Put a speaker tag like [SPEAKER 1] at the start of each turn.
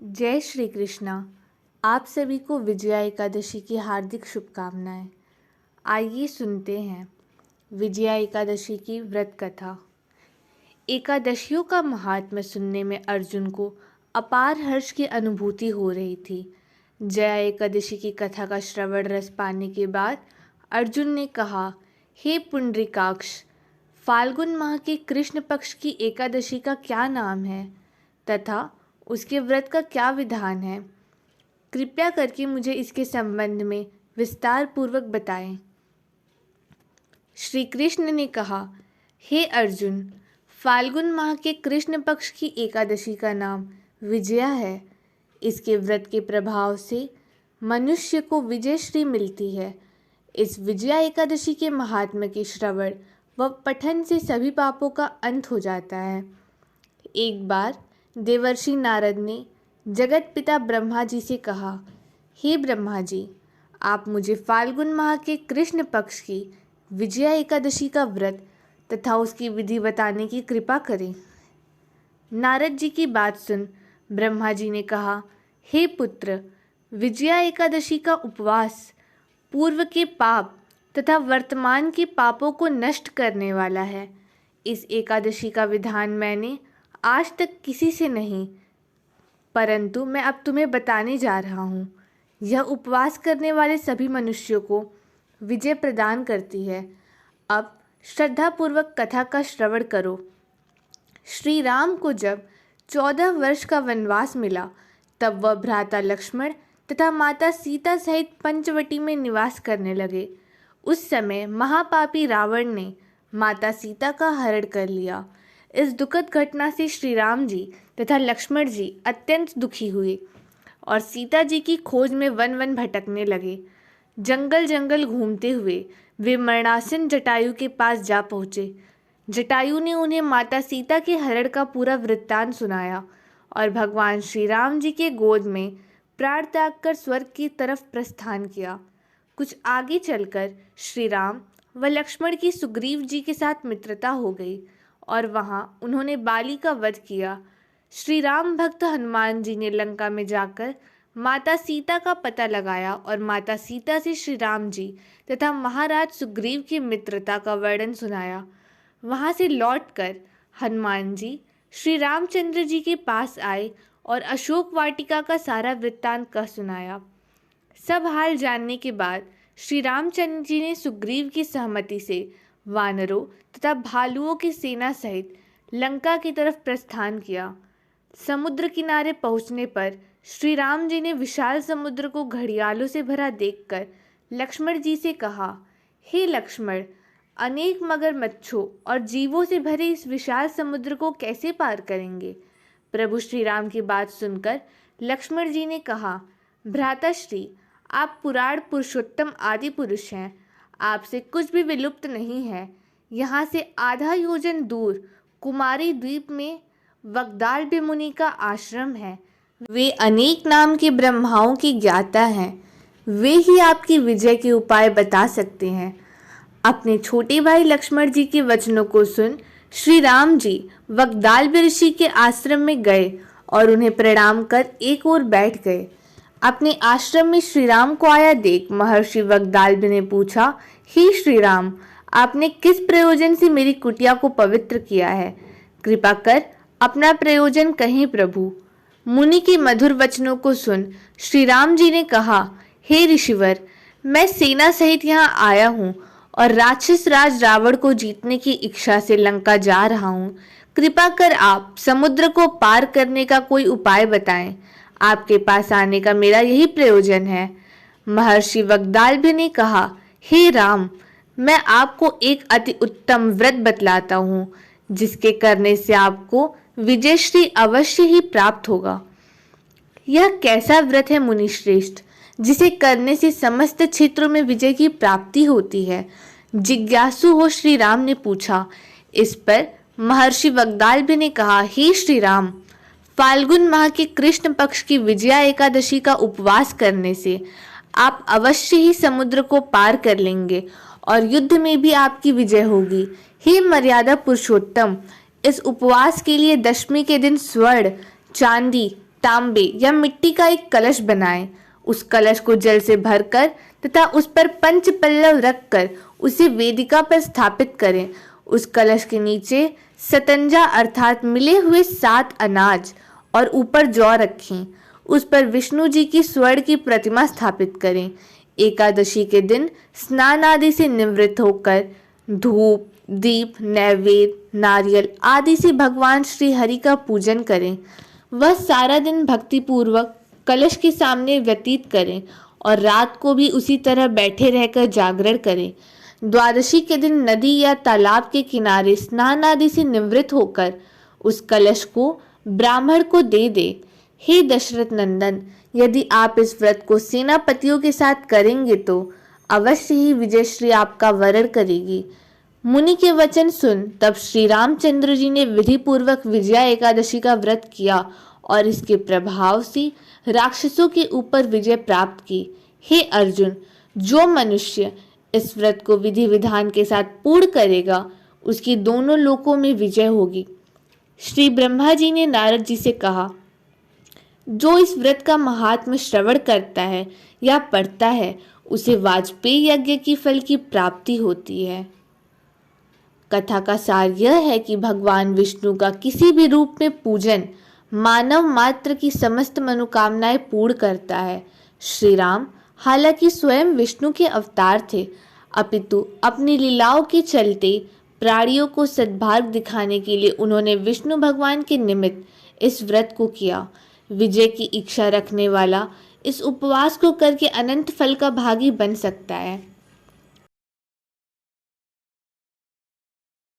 [SPEAKER 1] जय श्री कृष्णा। आप सभी को विजया एकादशी की हार्दिक शुभकामनाएं। आइए सुनते हैं विजया एकादशी की व्रत कथा। एकादशियों का महात्म्य सुनने में अर्जुन को अपार हर्ष की अनुभूति हो रही थी। जया एकादशी की कथा का श्रवण रस पाने के बाद अर्जुन ने कहा, हे पुंडरीकाक्ष, फाल्गुन माह के कृष्ण पक्ष की एकादशी का क्या नाम है तथा उसके व्रत का क्या विधान है? कृपया करके मुझे इसके संबंध में विस्तार पूर्वक बताएं। श्री कृष्ण ने कहा, हे अर्जुन, फाल्गुन माह के कृष्ण पक्ष की एकादशी का नाम विजया है। इसके व्रत के प्रभाव से मनुष्य को विजयश्री मिलती है। इस विजया एकादशी के महात्म्य के श्रवण व पठन से सभी पापों का अंत हो जाता है। एक बार देवर्षि नारद ने जगत पिता ब्रह्मा जी से कहा, हे ब्रह्मा जी, आप मुझे फाल्गुन माह के कृष्ण पक्ष की विजया एकादशी का व्रत तथा उसकी विधि बताने की कृपा करें। नारद जी की बात सुन ब्रह्मा जी ने कहा, हे पुत्र, विजया एकादशी का उपवास पूर्व के पाप तथा वर्तमान के पापों को नष्ट करने वाला है। इस एकादशी का विधान मैंने आज तक किसी से नहीं, परंतु मैं अब तुम्हें बताने जा रहा हूँ। यह उपवास करने वाले सभी मनुष्यों को विजय प्रदान करती है। अब श्रद्धापूर्वक कथा का श्रवण करो। श्री राम को जब 14 वर्ष का वनवास मिला, तब वह भ्राता लक्ष्मण तथा माता सीता सहित पंचवटी में निवास करने लगे। उस समय महापापी रावण ने माता सीता का हरण कर लिया। इस दुखद घटना से श्री राम जी तथा लक्ष्मण जी अत्यंत दुखी हुए और सीता जी की खोज में वन वन भटकने लगे। जंगल जंगल घूमते हुए वे मरणासीन जटायु के पास जा पहुँचे। जटायु ने उन्हें माता सीता के हरण का पूरा वृत्तांत सुनाया और भगवान श्री राम जी के गोद में प्राण त्याग कर स्वर्ग की तरफ प्रस्थान किया। कुछ आगे चलकर श्री राम व लक्ष्मण की सुग्रीव जी के साथ मित्रता हो गई और वहां उन्होंने बाली का वध किया। श्री राम भक्त हनुमान जी ने लंका में जाकर माता सीता का पता लगाया और माता सीता से श्री राम जी तथा महाराज सुग्रीव की मित्रता का वर्णन सुनाया। वहां से लौटकर हनुमान जी श्री रामचंद्र जी के पास आए और अशोक वाटिका का सारा वृत्तांत का सुनाया। सब हाल जानने के बाद श्री रामचंद्र जी ने सुग्रीव की सहमति से वानरों तथा भालुओं की सेना सहित लंका की तरफ प्रस्थान किया। समुद्र किनारे पहुंचने पर श्री राम जी ने विशाल समुद्र को घड़ियालों से भरा देखकर लक्ष्मण जी से कहा, हे लक्ष्मण, अनेक मगरमच्छों और जीवों से भरे इस विशाल समुद्र को कैसे पार करेंगे? प्रभु श्री राम की बात सुनकर लक्ष्मण जी ने कहा, भ्राताश्री, आप पुराण पुरुषोत्तम आदि पुरुष हैं। आपसे कुछ भी विलुप्त नहीं है। यहाँ से आधा योजन दूर कुमारी द्वीप में वग्दाल मुनि का आश्रम है। वे अनेक नाम के ब्रह्माओं की ज्ञाता हैं। वे ही आपकी विजय के उपाय बता सकते हैं। अपने छोटे भाई लक्ष्मण जी के वचनों को सुन श्री राम जी वग्दाल ऋषि के आश्रम में गए और उन्हें प्रणाम कर एक ओर बैठ गए। अपने आश्रम में श्री राम को आया देख महर्षि वग्दाल ने पूछा, हे श्री राम, आपने किस प्रयोजन से मेरी कुटिया को पवित्र किया है? कृपा कर अपना प्रयोजन कहें प्रभु। मुनि के मधुर वचनों को सुन श्री राम जी ने कहा, हे ऋषिवर, मैं सेना सहित यहाँ आया हूँ और राक्षस राज रावण को जीतने की इच्छा से लंका जा रहा हूँ। कृपा कर आप समुद्र को पार करने का कोई उपाय बताएं। आपके पास आने का मेरा यही प्रयोजन है। महर्षि वग्दाल ने कहा, हे राम, मैं आपको एक अति उत्तम व्रत बतलाता हूँ, जिसके करने से आपको विजयश्री अवश्य ही प्राप्त होगा। यह कैसा व्रत है मुनि श्रेष्ठ, जिसे करने से समस्त क्षेत्रों में विजय की प्राप्ति होती है? जिज्ञासु हो श्री राम ने पूछा। इस पर महर्षि वग्दाल ने कहा, हे श्री राम, फाल्गुन माह के कृष्ण पक्ष की विजया एकादशी का उपवास करने से आप अवश्य ही समुद्र को पार कर लेंगे और युद्ध में भी आपकी विजय होगी। हे मर्यादा पुरुषोत्तम, इस उपवास के लिए दशमी के दिन स्वर्ण, चांदी, तांबे या मिट्टी का एक कलश बनाएं। उस कलश को जल से भरकर तथा उस पर पंच पल्लव रखकर उसे वेदिका पर स्थापित करें। उस कलश के नीचे सतंजा अर्थात मिले हुए 7 अनाज और ऊपर जौ रखें। उस पर विष्णु जी की स्वर्ण की प्रतिमा स्थापित करें। एकादशी के दिन स्नान आदि से निवृत्त होकर धूप, दीप, नैवेद्य, नारियल आदि से भगवान श्री हरि का पूजन करें। वह सारा दिन भक्तिपूर्वक कलश के सामने व्यतीत करें और रात को भी उसी तरह बैठे रहकर जागरण करें। द्वादशी के दिन नदी या तालाब के किनारे स्नान आदि से निवृत्त होकर उस कलश को ब्राह्मण को दे दे। हे दशरथ नंदन, यदि आप इस व्रत को सेनापतियों के साथ करेंगे तो अवश्य ही विजयश्री आपका वरण करेगी। मुनि के वचन सुन तब श्री रामचंद्र जी ने विधि पूर्वक विजया एकादशी का व्रत किया और इसके प्रभाव से राक्षसों के ऊपर विजय प्राप्त की। हे अर्जुन, जो मनुष्य इस व्रत को विधि विधान के साथ पूर्ण करेगा उसकी दोनों लोकों में विजय होगी। श्री ब्रह्मा जी ने नारद जी से कहा, जो इस व्रत का महात्म्य श्रवण करता है या पढ़ता है उसे वाजपेयी यज्ञ की फल की प्राप्ति होती है। कथा का सार यह है कि भगवान विष्णु का किसी भी रूप में पूजन मानव मात्र की समस्त मनोकामनाएं पूर्ण करता है। श्री राम हालांकि स्वयं विष्णु के अवतार थे, अपितु अपनी लीलाओं के चलते प्राणियों को सद्भाग्य दिखाने के लिए उन्होंने विष्णु भगवान के निमित्त इस व्रत को किया। विजय की इच्छा रखने वाला इस उपवास को करके अनंत फल का भागी बन सकता है।